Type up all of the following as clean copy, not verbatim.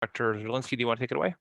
Dr. Zielinski, do you want to take it away?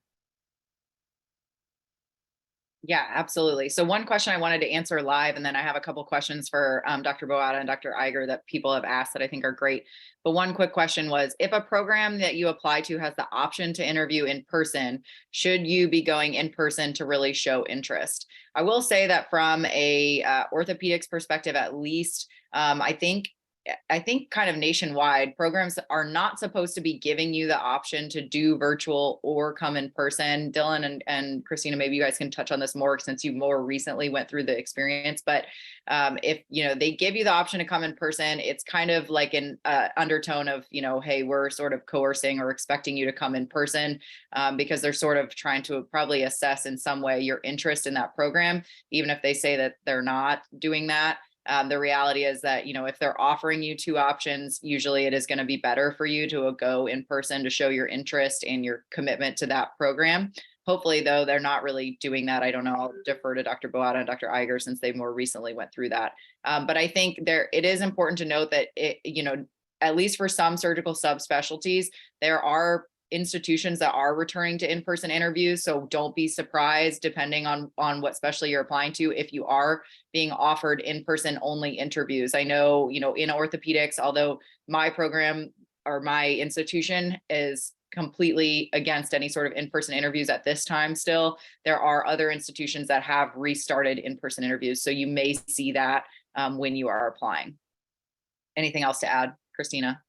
Yeah, absolutely. So one question I wanted to answer live, and then I have a couple questions for Dr. Boata and Dr. Iger that people have asked that I think are great. But one quick question was, if a program that you apply to has the option to interview in person, should you be going in person to really show interest? I will say that from a orthopedics perspective, at least, I think kind of nationwide programs are not supposed to be giving you the option to do virtual or come in person. Dylan and Christina, maybe you guys can touch on this more since you more recently went through the experience. But if they give you the option to come in person, it's kind of like an undertone of hey, we're sort of coercing or expecting you to come in person because they're sort of trying to probably assess in some way your interest in that program, even if they say that they're not doing that. The reality is that, if they're offering you two options, usually it is going to be better for you to go in person to show your interest and your commitment to that program. Hopefully, though, they're not really doing that. I don't know. I'll defer to Dr. Boata and Dr. Iger since they more recently went through that. But I think it is important to note that at least for some surgical subspecialties, there are institutions that are returning to in-person interviews. So don't be surprised, depending on what specialty you're applying to, if you are being offered in-person only interviews. I know, in orthopedics, although my program or my institution is completely against any sort of in-person interviews at this time, still, there are other institutions that have restarted in-person interviews. So you may see that when you are applying. Anything else to add, Christina?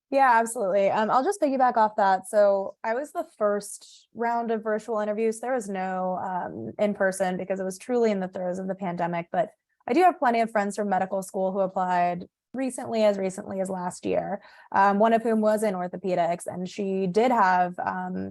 Yeah, absolutely. I'll just piggyback off that. So I was the first round of virtual interviews. There was no in person because it was truly in the throes of the pandemic. But I do have plenty of friends from medical school who applied recently as last year, one of whom was in orthopedics, and she did have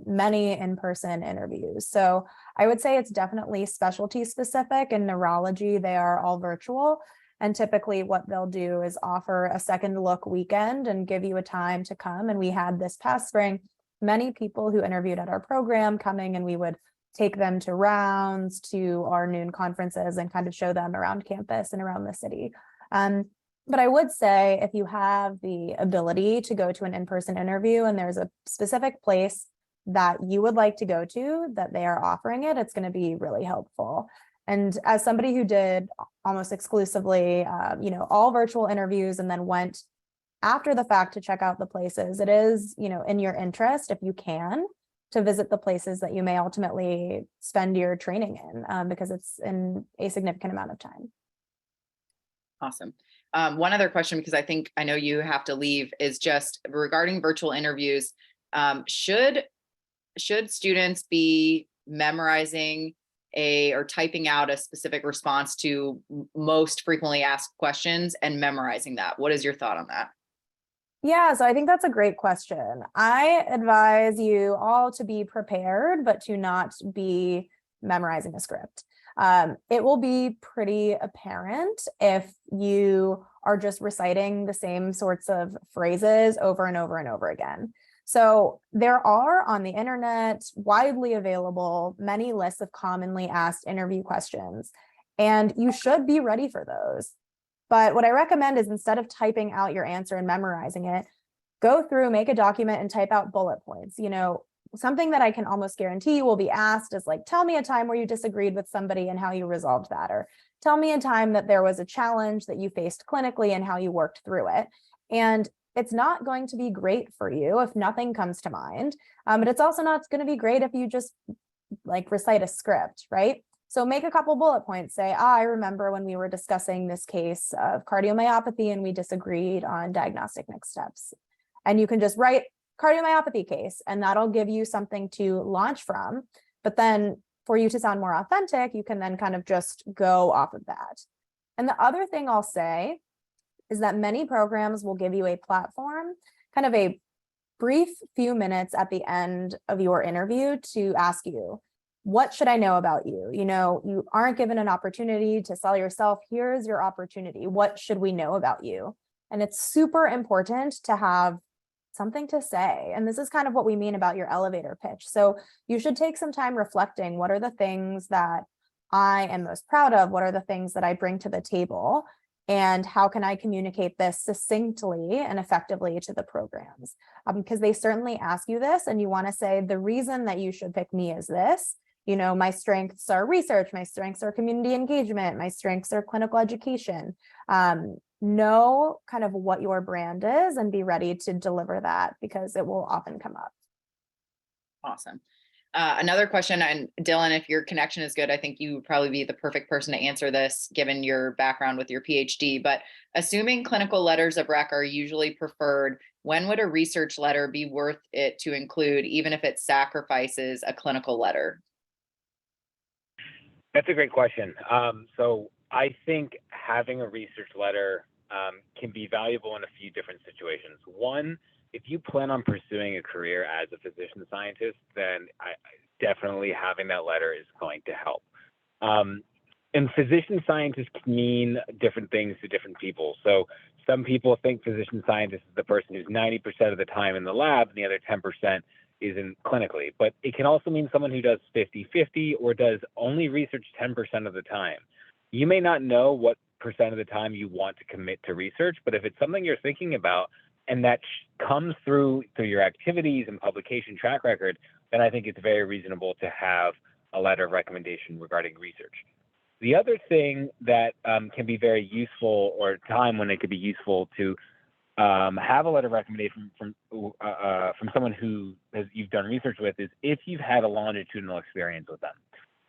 many in-person interviews. So I would say it's definitely specialty specific. In neurology, they are all virtual. And typically what they'll do is offer a second look weekend and give you a time to come. And we had this past spring, many people who interviewed at our program coming, and we would take them to rounds, to our noon conferences, and kind of show them around campus and around the city. But I would say if you have the ability to go to an in-person interview and there's a specific place that you would like to go to that they are offering it, it's going to be really helpful. And as somebody who did almost exclusively, all virtual interviews and then went after the fact to check out the places, it is, in your interest, if you can, to visit the places that you may ultimately spend your training in, because it's in a significant amount of time. Awesome. One other question, because I know you have to leave, is just regarding virtual interviews. Should students be memorizing or typing out a specific response to most frequently asked questions and memorizing that? What is your thought on that? Yeah, so I think that's a great question. I advise you all to be prepared, but to not be memorizing a script. It will be pretty apparent if you are just reciting the same sorts of phrases over and over and over again. So there are on the internet, widely available, many lists of commonly asked interview questions, and you should be ready for those. But what I recommend is, instead of typing out your answer and memorizing it, go through, make a document, and type out bullet points. Something that I can almost guarantee will be asked is like, tell me a time where you disagreed with somebody and how you resolved that, or tell me a time that there was a challenge that you faced clinically and how you worked through it. And it's not going to be great for you if nothing comes to mind, but it's also not going to be great if you just recite a script, right? So make a couple bullet points. Say, I remember when we were discussing this case of cardiomyopathy and we disagreed on diagnostic next steps. And you can just write cardiomyopathy case, and that'll give you something to launch from. But then for you to sound more authentic, you can then kind of just go off of that. And the other thing I'll say is that many programs will give you a platform, kind of a brief few minutes at the end of your interview to ask you, what should I know about you? You aren't given an opportunity to sell yourself. Here's your opportunity. What should we know about you? And it's super important to have something to say. And this is kind of what we mean about your elevator pitch. So you should take some time reflecting, what are the things that I am most proud of? What are the things that I bring to the table? And how can I communicate this succinctly and effectively to the programs? Because they certainly ask you this, and you want to say, the reason that you should pick me is this. You know, my strengths are research, my strengths are community engagement, my strengths are clinical education. Know kind of what your brand is and be ready to deliver that, because it will often come up. Awesome. Another question, and Dylan, if your connection is good, I think you would probably be the perfect person to answer this given your background with your PhD, but assuming clinical letters of rec are usually preferred, when would a research letter be worth it to include, even if it sacrifices a clinical letter? That's a great question. So I think having a research letter can be valuable in a few different situations. One, if you plan on pursuing a career as a physician scientist, then definitely having that letter is going to help. And physician scientist can mean different things to different people. So some people think physician scientist is the person who's 90% of the time in the lab and the other 10% is in clinically. But it can also mean someone who does 50-50 or does only research 10% of the time. You may not know what percent of the time you want to commit to research, but if it's something you're thinking about and that comes through your activities and publication track record, then I think it's very reasonable to have a letter of recommendation regarding research. The other thing that can be very useful, or a time when it could be useful to have a letter of recommendation from someone who you've done research with, is if you've had a longitudinal experience with them.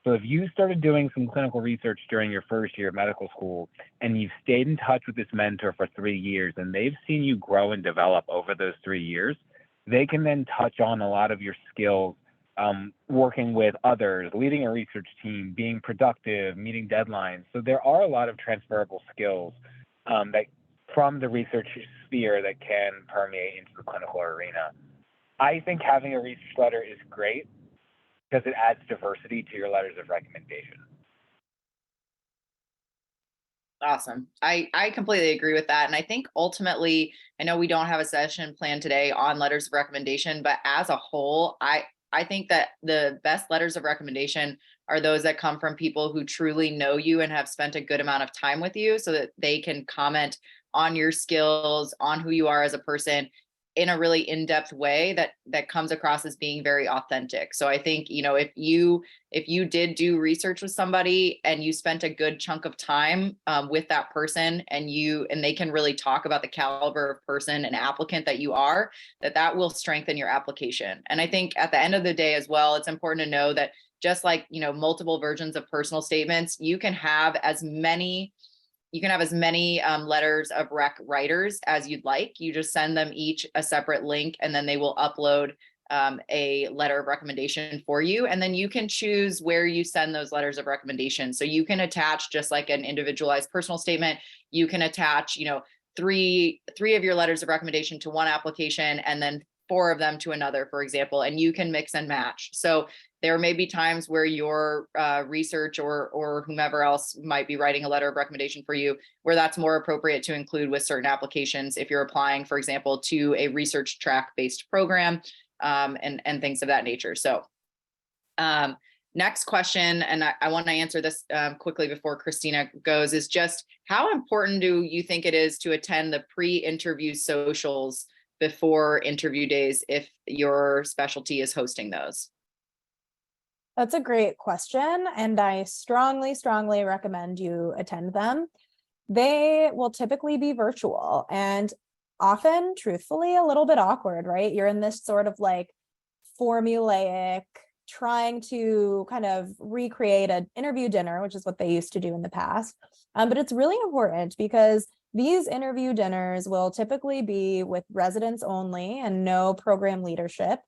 So if you started doing some clinical research during your first year of medical school and you've stayed in touch with this mentor for 3 years and they've seen you grow and develop over those 3 years, they can then touch on a lot of your skills, working with others, leading a research team, being productive, meeting deadlines. So there are a lot of transferable skills that from the research sphere that can permeate into the clinical arena. I think having a research letter is great because it adds diversity to your letters of recommendation. Awesome. I completely agree with that. And I think ultimately, I know we don't have a session planned today on letters of recommendation, but as a whole, I think that the best letters of recommendation are those that come from people who truly know you and have spent a good amount of time with you, so that they can comment on your skills, on who you are as a person, in a really in-depth way that comes across as being very authentic. So I think, you know, if you did do research with somebody and you spent a good chunk of time with that person, and they can really talk about the caliber of person and applicant that you are, that will strengthen your application. And I think at the end of the day as well, it's important to know that just like, you know, multiple versions of personal statements, you can have as many letters of rec writers as you'd like. You just send them each a separate link, and then they will upload a letter of recommendation for you. And then you can choose where you send those letters of recommendation. So you can attach, just like an individualized personal statement, you can attach, you know, three of your letters of recommendation to one application and then 4 of them to another, for example, and you can mix and match. So there may be times where your research or whomever else might be writing a letter of recommendation for you, where that's more appropriate to include with certain applications if you're applying, for example, to a research track based program, and things of that nature. So next question, and I want to answer this quickly before Christina goes, is just how important do you think it is to attend the pre-interview socials before interview days if your specialty is hosting those? That's a great question, and I strongly, strongly recommend you attend them. They will typically be virtual and often, truthfully, a little bit awkward, right? You're in this sort of like formulaic, trying to kind of recreate an interview dinner, which is what they used to do in the past. But it's really important because these interview dinners will typically be with residents only and no program leadership.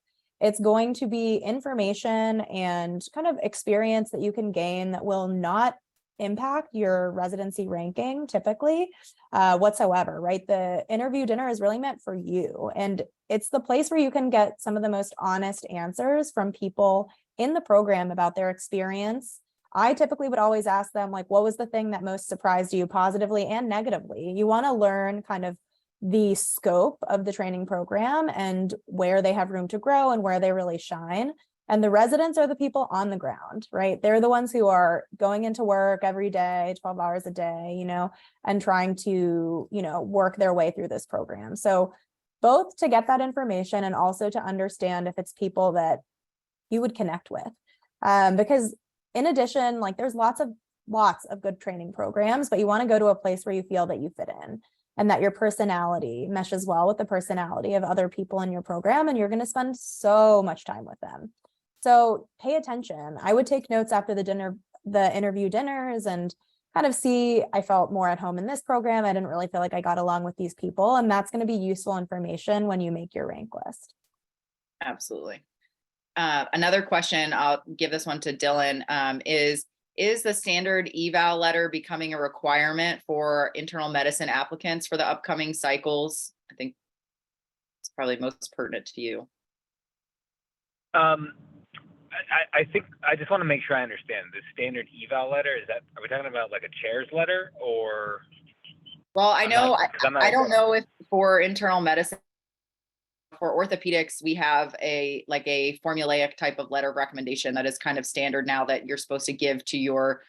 It's going to be information and kind of experience that you can gain that will not impact your residency ranking typically whatsoever, right? The interview dinner is really meant for you. And it's the place where you can get some of the most honest answers from people in the program about their experience. I typically would always ask them, like, what was the thing that most surprised you positively and negatively? You want to learn kind of the scope of the training program and where they have room to grow and where they really shine. And the residents are the people on the ground, right? They're the ones who are going into work every day, 12 hours a day, and trying to, work their way through this program. So both to get that information and also to understand if it's people that you would connect with. Because in addition, like there's lots of good training programs, but you want to go to a place where you feel that you fit in and that your personality meshes well with the personality of other people in your program, and you're going to spend so much time with them. So pay attention. I would take notes after the interview dinners, and kind of see, I felt more at home in this program. I didn't really feel like I got along with these people. And that's going to be useful information when you make your rank list. Absolutely. Another question, I'll give this one to Dylan, is the standard eval letter becoming a requirement for internal medicine applicants for the upcoming cycles? I think it's probably most pertinent to you. I think I just want to make sure I understand the standard eval letter. Are we talking about like a chair's letter or? Well, I I don't know if for internal medicine, for orthopedics, we have a formulaic type of letter of recommendation that is kind of standard now that you're supposed to give to your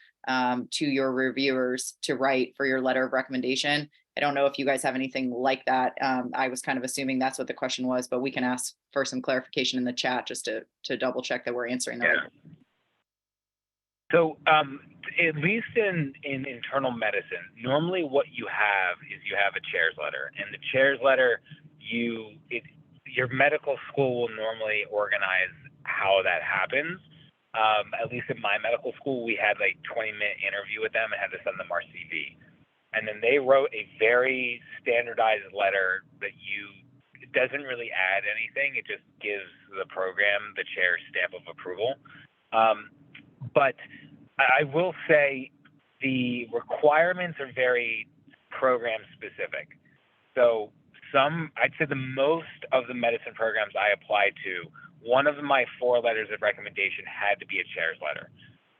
reviewers to write for your letter of recommendation. I don't know if you guys have anything like that. I was kind of assuming that's what the question was, but we can ask for some clarification in the chat just to double check that we're answering the right. So at least in internal medicine, normally what you have a chair's letter, and the chair's letter, your medical school will normally organize how that happens. At least in my medical school, we had like 20-minute interview with them and had to send them our CV. And then they wrote a very standardized letter that it doesn't really add anything. It just gives the program the chair's stamp of approval. But I will say the requirements are very program specific. So I'd say the most of the medicine programs I applied to, one of my 4 letters of recommendation had to be a chair's letter.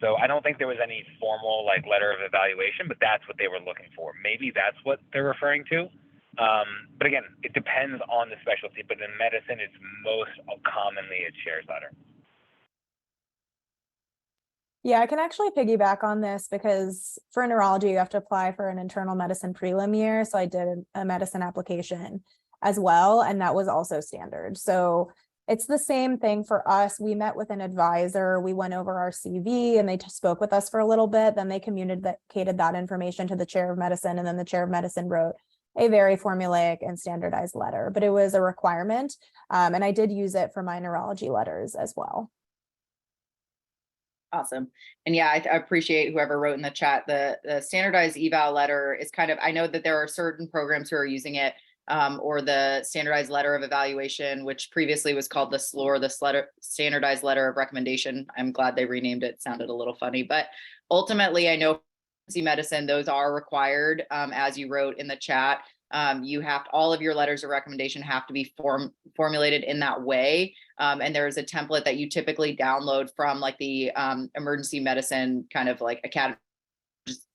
So I don't think there was any formal letter of evaluation, but that's what they were looking for. Maybe that's what they're referring to. But again, it depends on the specialty, but in medicine, it's most commonly a chair's letter. Yeah, I can actually piggyback on this because for neurology, you have to apply for an internal medicine prelim year. So I did a medicine application as well, and that was also standard. So it's the same thing for us. We met with an advisor, we went over our CV, and they spoke with us for a little bit. Then they communicated that information to the chair of medicine, and then the chair of medicine wrote a very formulaic and standardized letter, but it was a requirement. And I did use it for my neurology letters as well. Awesome. And yeah, I appreciate whoever wrote in the chat. The standardized eval letter is kind of, I know that there are certain programs who are using it, or the standardized letter of evaluation, which previously was called the SLOR, the standardized letter of recommendation. I'm glad they renamed it. Sounded a little funny, but ultimately I know medicine, those are required. As you wrote in the chat, all of your letters of recommendation have to be formulated in that way. And there is a template that you typically download from the emergency medicine kind of academy,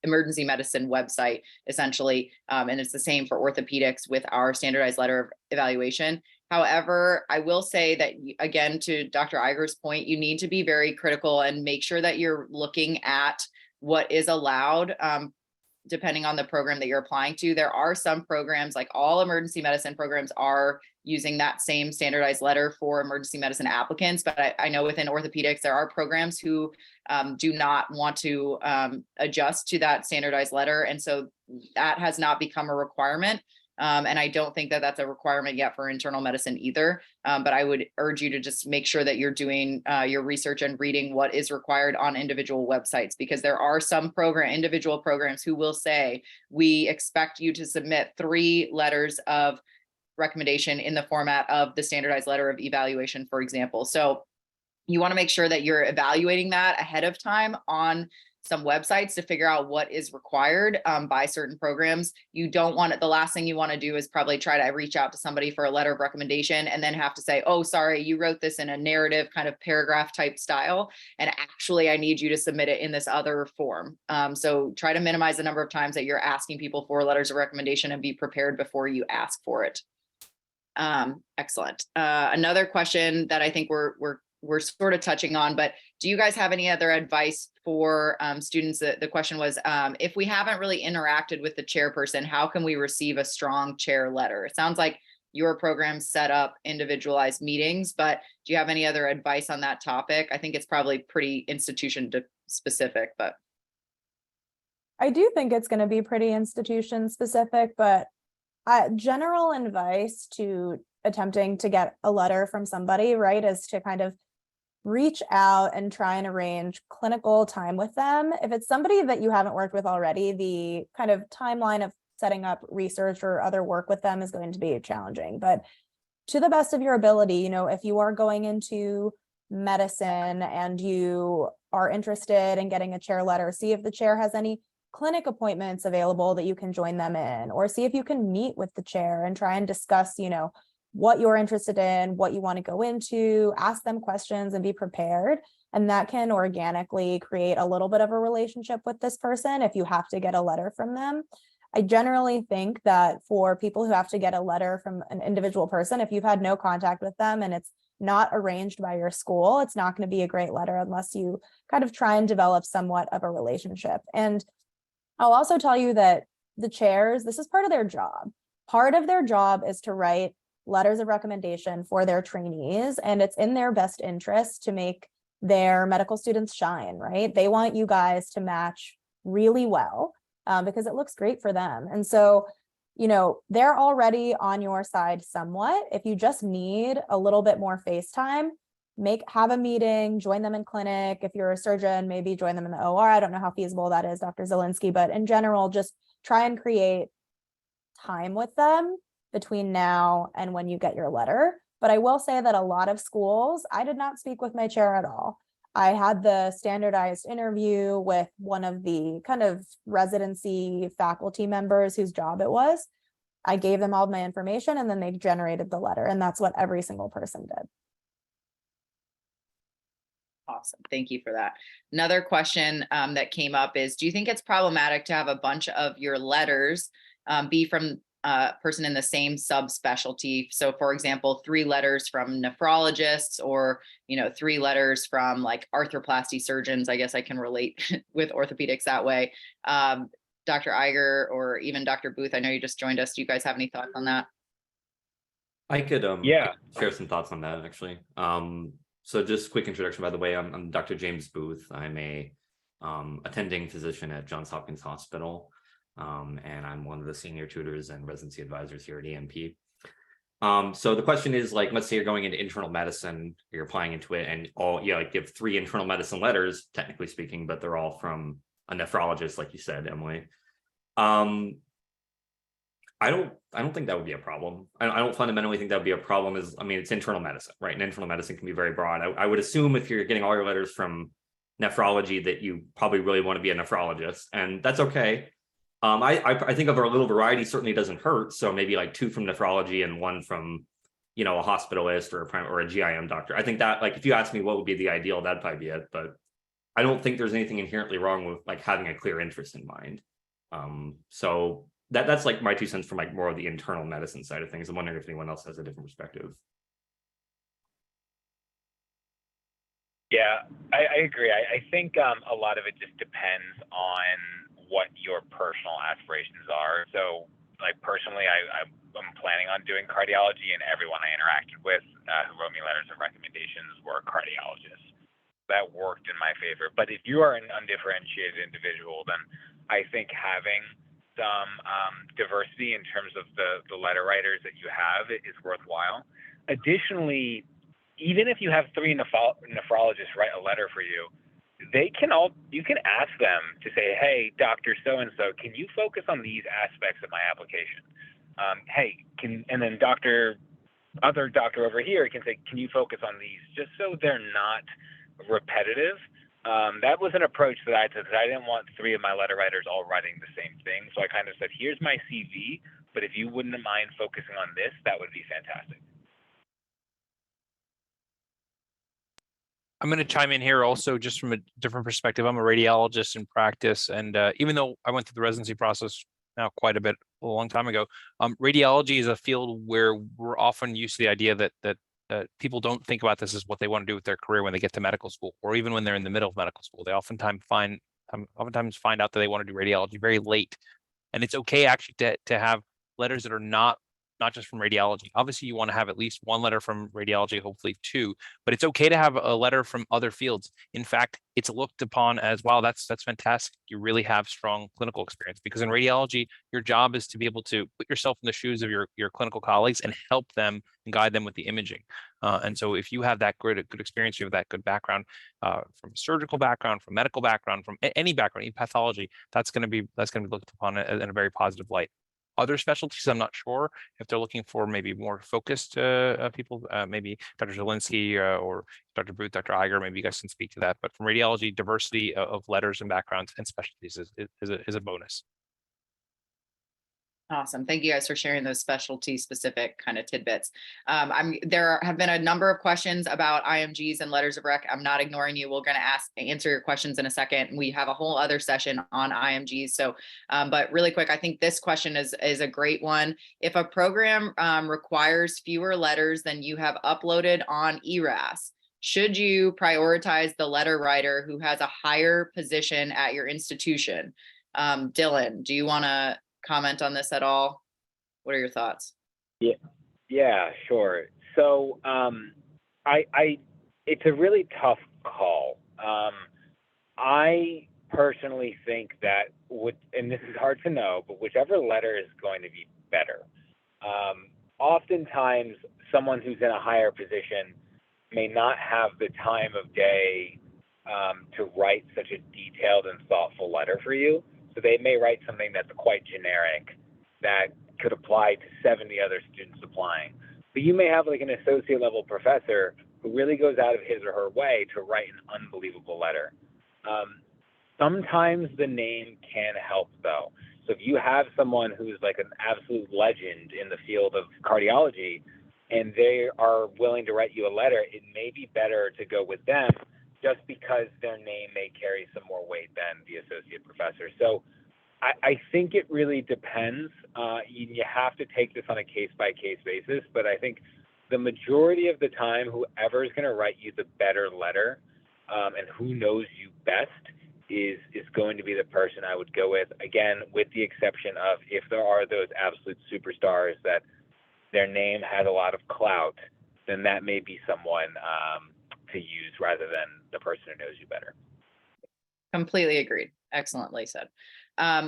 emergency medicine website, essentially. And it's the same for orthopedics with our standardized letter of evaluation. However, I will say that, again, to Dr. Iger's point, you need to be very critical and make sure that you're looking at what is allowed, depending on the program that you're applying to. There are some programs, like all emergency medicine programs are using that same standardized letter for emergency medicine applicants. But I know within orthopedics, there are programs who do not want to adjust to that standardized letter. And so that has not become a requirement. And I don't think that that's a requirement yet for internal medicine either. But I would urge you to just make sure that you're doing your research and reading what is required on individual websites, because there are some individual programs who will say, we expect you to submit 3 letters of recommendation in the format of the standardized letter of evaluation, for example. So you want to make sure that you're evaluating that ahead of time on some websites to figure out what is required by certain programs. You don't want it. The last thing you want to do is probably try to reach out to somebody for a letter of recommendation and then have to say, oh, sorry, you wrote this in a narrative kind of paragraph type style, and actually I need you to submit it in this other form. So try to minimize the number of times that you're asking people for letters of recommendation and be prepared before you ask for it. Excellent. Another question that I think we're we're sort of touching on, but do you guys have any other advice for students? The question was, if we haven't really interacted with the chairperson, how can we receive a strong chair letter? It sounds like your program set up individualized meetings, but do you have any other advice on that topic? I think it's probably pretty institution specific, but. I do think it's going to be pretty institution specific, but general advice to attempting to get a letter from somebody, right, is to kind of reach out and try and arrange clinical time with them. If it's somebody that you haven't worked with already, the kind of timeline of setting up research or other work with them is going to be challenging. But to the best of your ability, you know, if you are going into medicine and you are interested in getting a chair letter, see if the chair has any clinic appointments available that you can join them in, or see if you can meet with the chair and try and discuss, you know, what you're interested in, what you want to go into, ask them questions and be prepared. And that can organically create a little bit of a relationship with this person if you have to get a letter from them. I generally think that for people who have to get a letter from an individual person, if you've had no contact with them and it's not arranged by your school, it's not going to be a great letter unless you kind of try and develop somewhat of a relationship. And I'll also tell you that the chairs, this is part of their job. Part of their job is to write letters of recommendation for their trainees, and it's in their best interest to make their medical students shine, right? They want you guys to match really well because it looks great for them. And so, you know, they're already on your side somewhat. If you just need a little bit more face time, have a meeting, join them in clinic. If you're a surgeon, maybe join them in the OR. I don't know how feasible that is, Dr. Zielinski, but in general, just try and create time with them between now and when you get your letter. But I will say that a lot of schools, I did not speak with my chair at all. I had the standardized interview with one of the kind of residency faculty members whose job it was. I gave them all my information and then they generated the letter. And that's what every single person did. Awesome. Thank you for that. Another question that came up is, do you think it's problematic to have a bunch of your letters be from a person in the same subspecialty? So for example, 3 letters from nephrologists, or, you know, 3 letters from like arthroplasty surgeons. I guess I can relate with orthopedics that way. Dr. Iger or even Dr. Booth, I know you just joined us. Do you guys have any thoughts on that? I could share some thoughts on that, actually. So just quick introduction, by the way, I'm Dr. James Booth. I'm a attending physician at Johns Hopkins Hospital, and I'm one of the senior tutors and residency advisors here at EMP. So the question is, like, let's say you're going into internal medicine, you're applying into it, and like you have 3 internal medicine letters, technically speaking, but they're all from a nephrologist, like you said, Emily. I don't think that would be a problem. I don't fundamentally think that would be a problem. I mean, it's internal medicine, right? And internal medicine can be very broad. I would assume if you're getting all your letters from nephrology that you probably really want to be a nephrologist, and that's okay. I think of a little variety certainly doesn't hurt. So maybe like 2 from nephrology and 1 from, you know, a hospitalist or a GIM doctor. I think that, like, if you ask me what would be the ideal, that'd probably be it. But I don't think there's anything inherently wrong with like having a clear interest in mind. So that's like my 2 cents from like more of the internal medicine side of things. I'm wondering if anyone else has a different perspective. Yeah, I agree. I think a lot of it just depends on what your personal aspirations are. So, like, personally, I'm planning on doing cardiology, and everyone I interacted with who wrote me letters of recommendations were cardiologists. That worked in my favor. But if you are an undifferentiated individual, then I think having some diversity in terms of the letter writers that you have is worthwhile. Additionally, even if you have 3 nephrologists write a letter for you, you can ask them to say, hey, Dr. So-and-so, can you focus on these aspects of my application? And then other doctor over here can say, can you focus on these, just so they're not repetitive. That was an approach that I took. I didn't want 3 of my letter writers all writing the same thing. So I kind of said, here's my CV, but if you wouldn't mind focusing on this, that would be fantastic. I'm going to chime in here also, just from a different perspective. I'm a radiologist in practice, and even though I went through the residency process now quite a long time ago, radiology is a field where we're often used to the idea that people don't think about this as what they want to do with their career when they get to medical school, or even when they're in the middle of medical school. They oftentimes find out that they want to do radiology very late, and it's okay actually to have letters that are not just from radiology. Obviously, you want to have at least one letter from radiology, hopefully two, but it's okay to have a letter from other fields. In fact, it's looked upon as, wow, that's fantastic. You really have strong clinical experience, because in radiology, your job is to be able to put yourself in the shoes of your clinical colleagues and help them and guide them with the imaging. And so if you have that good experience, you have that good background from a surgical background, from medical background, from any background, any pathology, that's going to be looked upon in a very positive light. Other specialties, I'm not sure if they're looking for maybe more focused people, maybe Dr. Zielinski or Dr. Booth, Dr. Iger, maybe you guys can speak to that. But from radiology, diversity of letters and backgrounds and specialties is a bonus. Awesome. Thank you guys for sharing those specialty specific kind of tidbits. There have been a number of questions about IMGs and letters of rec. I'm not ignoring you. We're going to answer your questions in a second. We have a whole other session on IMGs. So, but really quick, I think this question is a great one. If a program requires fewer letters than you have uploaded on ERAS, should you prioritize the letter writer who has a higher position at your institution? Dylan, do you want to comment on this at all? What are your thoughts? Yeah, sure. So it's a really tough call. I personally think that and this is hard to know, but whichever letter is going to be better. Oftentimes someone who's in a higher position may not have the time of day to write such a detailed and thoughtful letter for you. So they may write something that's quite generic that could apply to 70 other students applying. But you may have like an associate level professor who really goes out of his or her way to write an unbelievable letter. Sometimes the name can help though. So if you have someone who's like an absolute legend in the field of cardiology and they are willing to write you a letter, it may be better to go with them just because their name may carry some more weight than the associate professor. So I think it really depends. You have to take this on a case-by-case basis, but I think the majority of the time, whoever is going to write you the better letter and who knows you best is going to be the person I would go with. Again, with the exception of if there are those absolute superstars that their name has a lot of clout, then that may be someone to use rather than the person who knows you better. Completely agreed. Excellently said.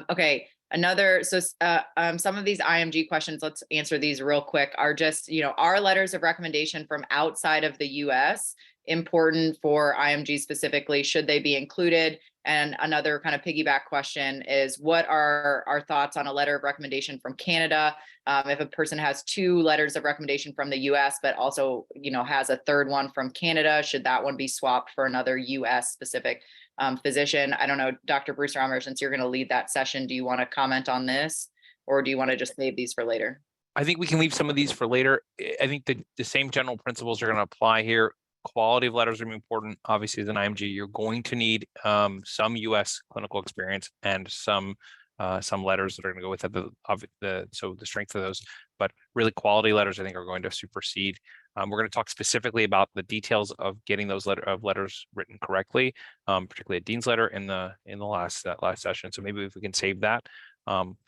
Okay. Some of these IMG questions, let's answer these real quick, are just, are letters of recommendation from outside of the US important for IMG specifically? Should they be included? And another kind of piggyback question is, what are our thoughts on a letter of recommendation from Canada? If a person has 2 letters of recommendation from the US, but also, has a third one from Canada, should that one be swapped for another US specific physician? I don't know, Dr. Bruce Romer, since you're going to lead that session, do you want to comment on this, or do you want to just save these for later? I think we can leave some of these for later. I think the same general principles are going to apply here. Quality of letters are important. Obviously, as an IMG, you're going to need some U.S. clinical experience and some letters that are going to go with it. So the strength of those, but really quality letters, I think, are going to supersede. We're going to talk specifically about the details of getting those letters written correctly, particularly a dean's letter in the last session. So maybe if we can save that.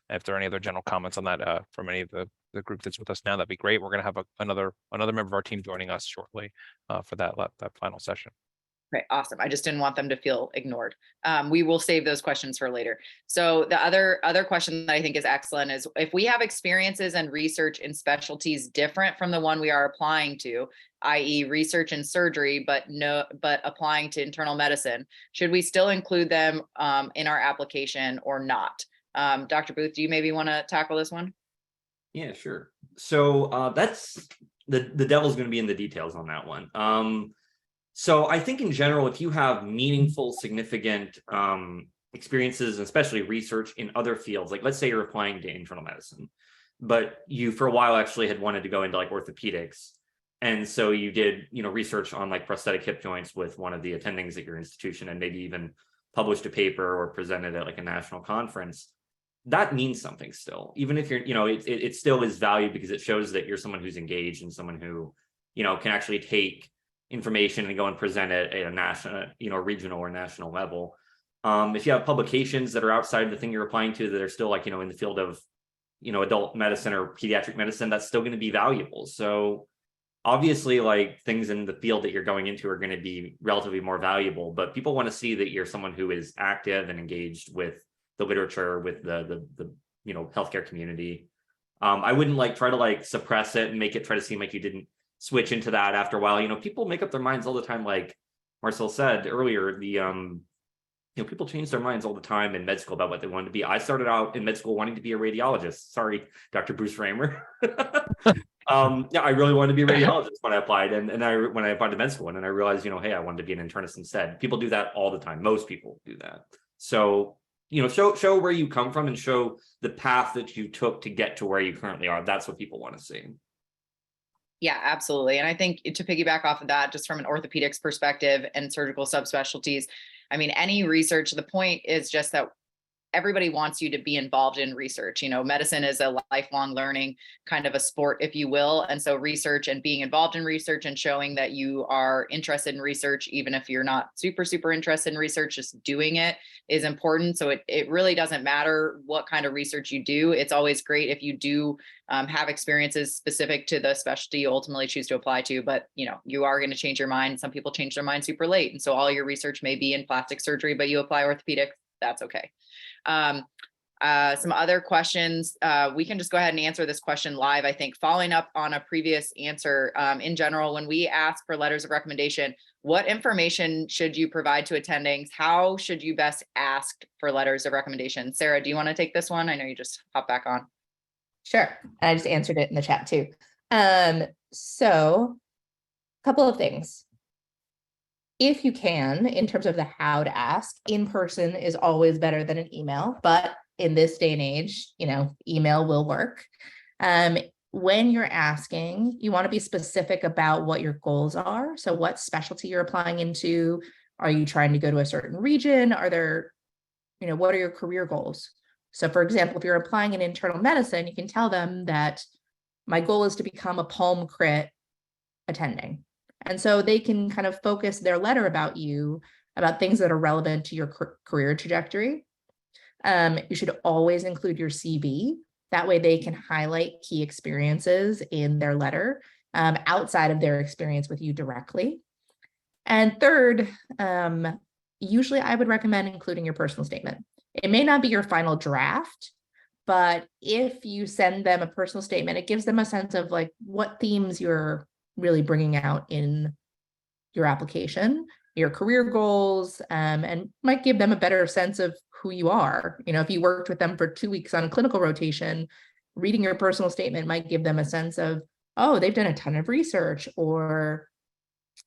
If there are any other general comments on that from any of the group that's with us now, that'd be great. We're going to have another member of our team joining us shortly for that final session. Great, awesome. I just didn't want them to feel ignored. We will save those questions for later. So the other question that I think is excellent is, if we have experiences and research in specialties different from the one we are applying to, i.e. research and surgery, but applying to internal medicine, should we still include them in our application or not? Dr. Booth, do you maybe want to tackle this one? Yeah, sure. So that's the devil's going to be in the details on that one. So I think in general, if you have meaningful, significant experiences, especially research in other fields, like let's say you're applying to internal medicine, but you for a while actually had wanted to go into like orthopedics. And so you did, research on like prosthetic hip joints with one of the attendings at your institution, and maybe even published a paper or presented at like a national conference. That means something still, even if you're, it still is valued because it shows that you're someone who's engaged and someone who, can actually take information and go and present it at a national, regional or national level. If you have publications that are outside the thing you're applying to that are still like, in the field of, adult medicine or pediatric medicine, that's still going to be valuable. So obviously, like, things in the field that you're going into are going to be relatively more valuable, but people want to see that you're someone who is active and engaged with the literature, with the healthcare community. I wouldn't try to suppress it and make it try to seem like you didn't switch into that after a while. People make up their minds all the time. Like Marcel said earlier, people change their minds all the time in med school about what they wanted to be. I started out in med school wanting to be a radiologist. Sorry, Dr. Bruce Raymer. I really wanted to be a radiologist when I applied, and when I applied to med school, and then I realized, hey, I wanted to be an internist instead. People do that all the time. Most people do that. So, show where you come from and show the path that you took to get to where you currently are. That's what people want to see. Yeah, absolutely. And I think to piggyback off of that, just from an orthopedics perspective and surgical subspecialties, I mean, any research, the point is just that everybody wants you to be involved in research. Medicine is a lifelong learning kind of a sport, if you will. And so research and being involved in research and showing that you are interested in research, even if you're not super, super interested in research, just doing it is important. So it really doesn't matter what kind of research you do. It's always great if you do have experiences specific to the specialty you ultimately choose to apply to, but you are going to change your mind. Some people change their mind super late. And so all your research may be in plastic surgery, but you apply orthopedics, that's okay. Some other questions, we can just go ahead and answer this question live. I think following up on a previous answer, in general, when we ask for letters of recommendation, what information should you provide to attendings? How should you best ask for letters of recommendation? Sarah, do you want to take this one? I know you just hopped back on. Sure. I just answered it in the chat too. So a couple of things. If you can, in terms of the how to ask, in person is always better than an email, but in this day and age, email will work. When you're asking, you want to be specific about what your goals are. So what specialty you're applying into? Are you trying to go to a certain region? Are there, what are your career goals? So for example, if you're applying in internal medicine, you can tell them that my goal is to become a palm crit attending. And so they can kind of focus their letter about you, about things that are relevant to your career trajectory. You should always include your CV. That way they can highlight key experiences in their letter outside of their experience with you directly. And third, usually I would recommend including your personal statement. It may not be your final draft, but if you send them a personal statement, it gives them a sense of what themes you're really bringing out in your application, your career goals, and might give them a better sense of who you are. If you worked with them for 2 weeks on a clinical rotation, reading your personal statement might give them a sense of, oh, they've done a ton of research, or,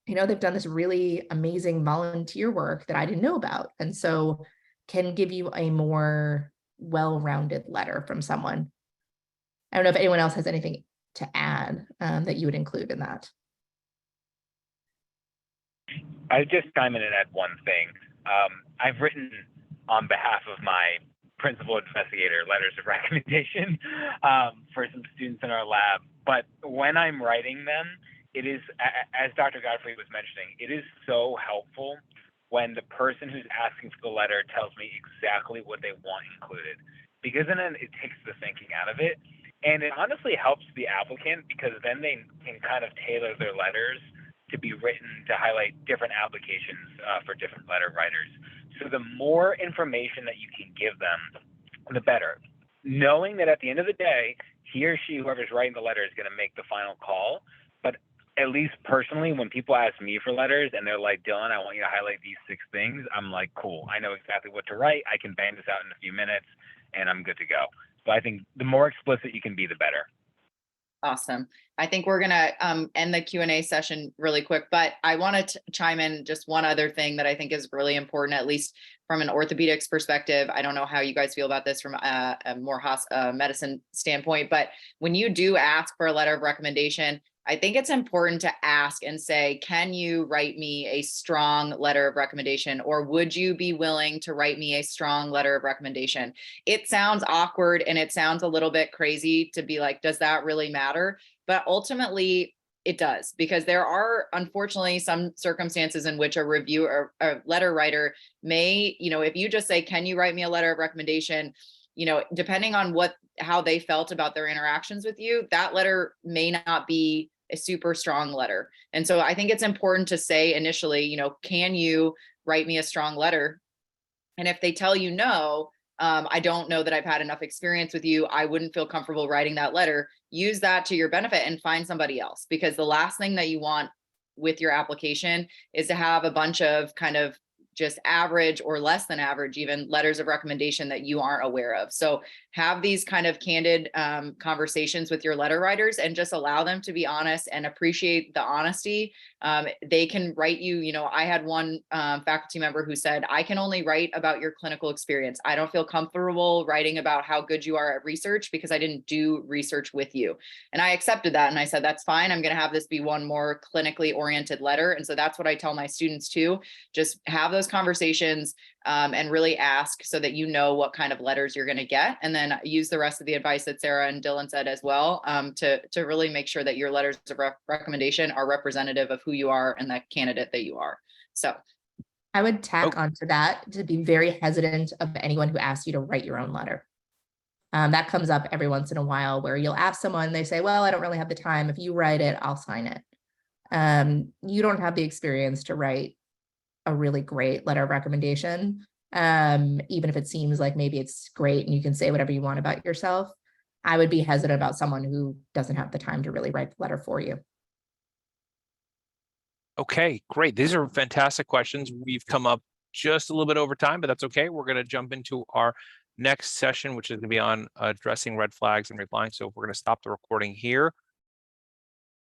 they've done this really amazing volunteer work that I didn't know about. And so can give you a more well-rounded letter from someone. I don't know if anyone else has anything to add that you would include in that. I just chime in and add one thing. I've written on behalf of my principal investigator letters of recommendation for some students in our lab. But when I'm writing them, it is, as Dr. Godfrey was mentioning, it is so helpful when the person who's asking for the letter tells me exactly what they want included, because then it takes the thinking out of it. And it honestly helps the applicant, because then they can kind of tailor their letters to be written to highlight different applications for different letter writers. So the more information that you can give them, the better. Knowing that at the end of the day, he or she, whoever's writing the letter, is going to make the final call. But at least personally, when people ask me for letters and they're like, Dylan, I want you to highlight these 6 things, I'm like, cool. I know exactly what to write. I can bang this out in a few minutes and I'm good to go. So I think the more explicit you can be, the better. Awesome. I think we're going to end the Q&A session really quick, but I want to chime in just one other thing that I think is really important, at least from an orthopedics perspective. I don't know how you guys feel about this from a more medicine standpoint, but when you do ask for a letter of recommendation, I think it's important to ask and say, can you write me a strong letter of recommendation, or would you be willing to write me a strong letter of recommendation? It sounds awkward and it sounds a little bit crazy to be like, does that really matter? But ultimately, It does, because there are unfortunately some circumstances in which a review or a letter writer may, if you just say, can you write me a letter of recommendation, depending on how they felt about their interactions with you, that letter may not be a super strong letter. And so I think it's important to say initially, can you write me a strong letter? And if they tell you no, I don't know that I've had enough experience with you, I wouldn't feel comfortable writing that letter, use that to your benefit and find somebody else. Because the last thing that you want with your application is to have a bunch of kind of just average or less than average, even letters of recommendation that you aren't aware of. So have these kind of candid conversations with your letter writers and just allow them to be honest and appreciate the honesty. They can write you, I had one faculty member who said, I can only write about your clinical experience. I don't feel comfortable writing about how good you are at research because I didn't do research with you. And I accepted that. And I said, that's fine. I'm going to have this be one more clinically oriented letter. And so that's what I tell my students too. Just have those conversations and really ask so that you know what kind of letters you're going to get, and then use the rest of the advice that Sarah and Dylan said as well to really make sure that your letters of recommendation are representative of who you are and the candidate that you are. So I would tack onto that to be very hesitant of anyone who asks you to write your own letter. That comes up every once in a while where you'll ask someone, they say, well, I don't really have the time. If you write it, I'll sign it. You don't have the experience to write a really great letter of recommendation. Even if it seems like maybe it's great and you can say whatever you want about yourself, I would be hesitant about someone who doesn't have the time to really write the letter for you. Okay, great. These are fantastic questions. We've come up just a little bit over time, but that's okay. We're going to jump into our next session, which is going to be on addressing red flags and replying. So we're going to stop the recording here.